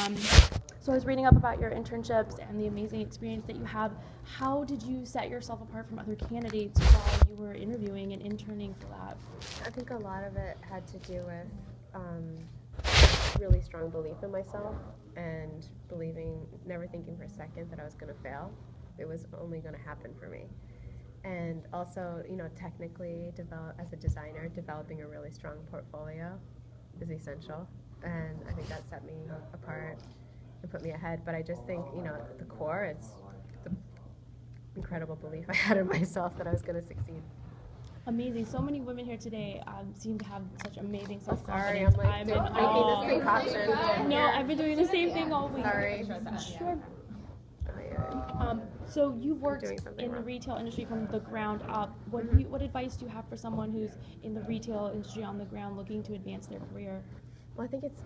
So I was reading up about your internships and the amazing experience that you have. How did you set yourself apart from other candidates while you were interviewing and interning for that? I think a lot of it had to do with really strong belief in myself and never thinking for a second that I was going to fail. It was only going to happen for me. And also, technically, as a designer, developing a really strong portfolio is essential. And I think that set me apart and put me ahead. But I just think, at the core, it's the incredible belief I had in myself that I was going to succeed. Amazing. So many women here today seem to have such amazing Sorry, self-confidence. I'm making this concoction. No, I've been doing the same thing all week. Sorry. Sure. So you've worked in the retail industry from the ground up. What advice do you have for someone who's in the retail industry on the ground looking to advance their career? Well, I think it's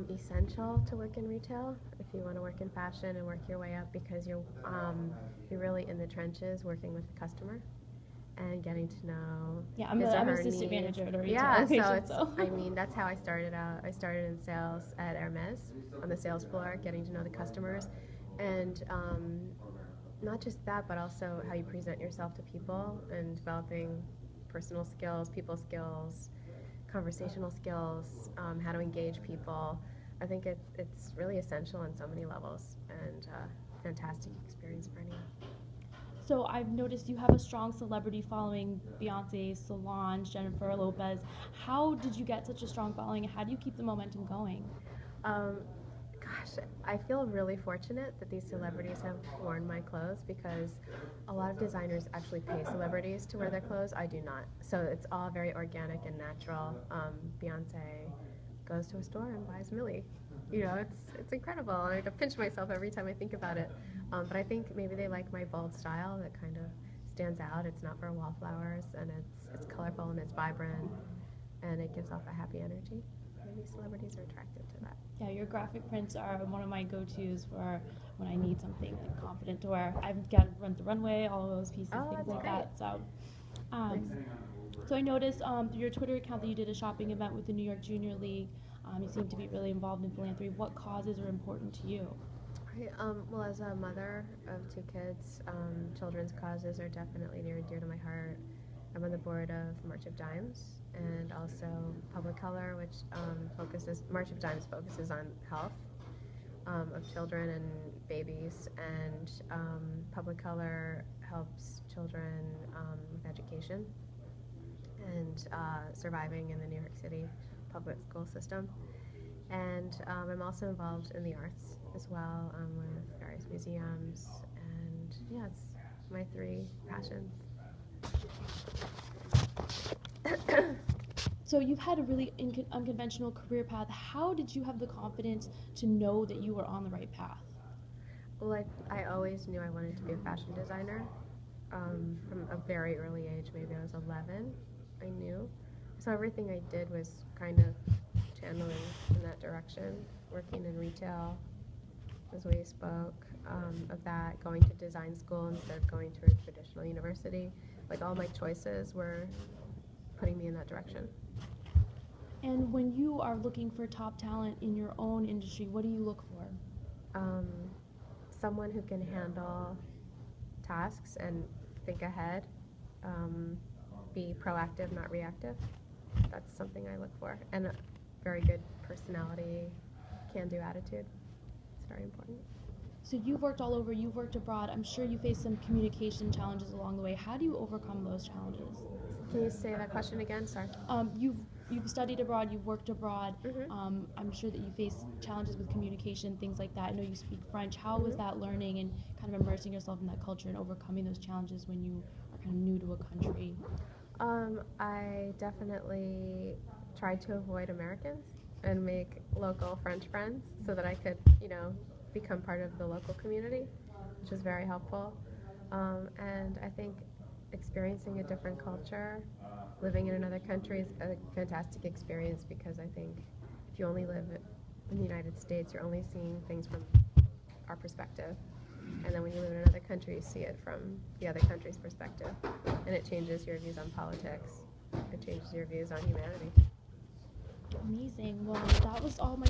essential to work in retail if you want to work in fashion and work your way up, because you're really in the trenches working with the customer and getting to know. Yeah, I'm an assistant manager at a retail location. So that's how I started out. I started in sales at Hermes on the sales floor, getting to know the customers, and not just that, but also how you present yourself to people and developing personal skills, people skills, conversational skills, how to engage people. I think it's really essential on so many levels, and fantastic experience for anyone. So I've noticed you have a strong celebrity following: Beyonce, Solange, Jennifer Lopez. How did you get such a strong following, and how do you keep the momentum going? I feel really fortunate that these celebrities have worn my clothes, because a lot of designers actually pay celebrities to wear their clothes. I do not. So it's all very organic and natural. Beyonce goes to a store and buys Millie. It's incredible. I pinch myself every time I think about it. But I think maybe they like my bold style that kind of stands out. It's not for wallflowers, and it's colorful and it's vibrant, and it gives off a happy energy. Maybe celebrities are attracted to that. Yeah, your graphic prints are one of my go-tos for when I need something like confident to wear. I've got Run the Runway, all of those pieces, things like that. So, so I noticed through your Twitter account that you did a shopping event with the New York Junior League. You seem to be really involved in philanthropy. What causes are important to you? Well, as a mother of 2 kids, children's causes are definitely near and dear to my heart. I'm on the board of March of Dimes and also Public Color, which March of Dimes focuses on health of children and babies, and Public Color helps children with education and surviving in the New York City public school system. And I'm also involved in the arts as well, with various museums, and it's my 3 passions. So you've had a really unconventional career path. How did you have the confidence to know that you were on the right path? Well, I always knew I wanted to be a fashion designer from a very early age. Maybe I was 11, I knew. So everything I did was kind of channeling in that direction. Working in retail, as we spoke of that, going to design school instead of going to a traditional university. Like, all my choices were putting me in that direction. And when you are looking for top talent in your own industry, what do you look for? Someone who can handle tasks and think ahead, be proactive, not reactive. That's something I look for. And a very good personality, can-do attitude. It's very important. So you've worked all over, you've worked abroad. I'm sure you faced some communication challenges along the way. How do you overcome those challenges? Can you say that question again? Sorry. You've studied abroad, you've worked abroad. Mm-hmm. I'm sure that you faced challenges with communication, things like that. I know you speak French. How was that learning and kind of immersing yourself in that culture and overcoming those challenges when you are kind of new to a country? I definitely tried to avoid Americans and make local French friends so that I could, become part of the local community, which was very helpful. And I think experiencing a different culture, living in another country is a fantastic experience, because I think if you only live in the United States, you're only seeing things from our perspective. And then when you live in another country, you see it from the other country's perspective. And it changes your views on politics. It changes your views on humanity. Amazing. Well, that was all my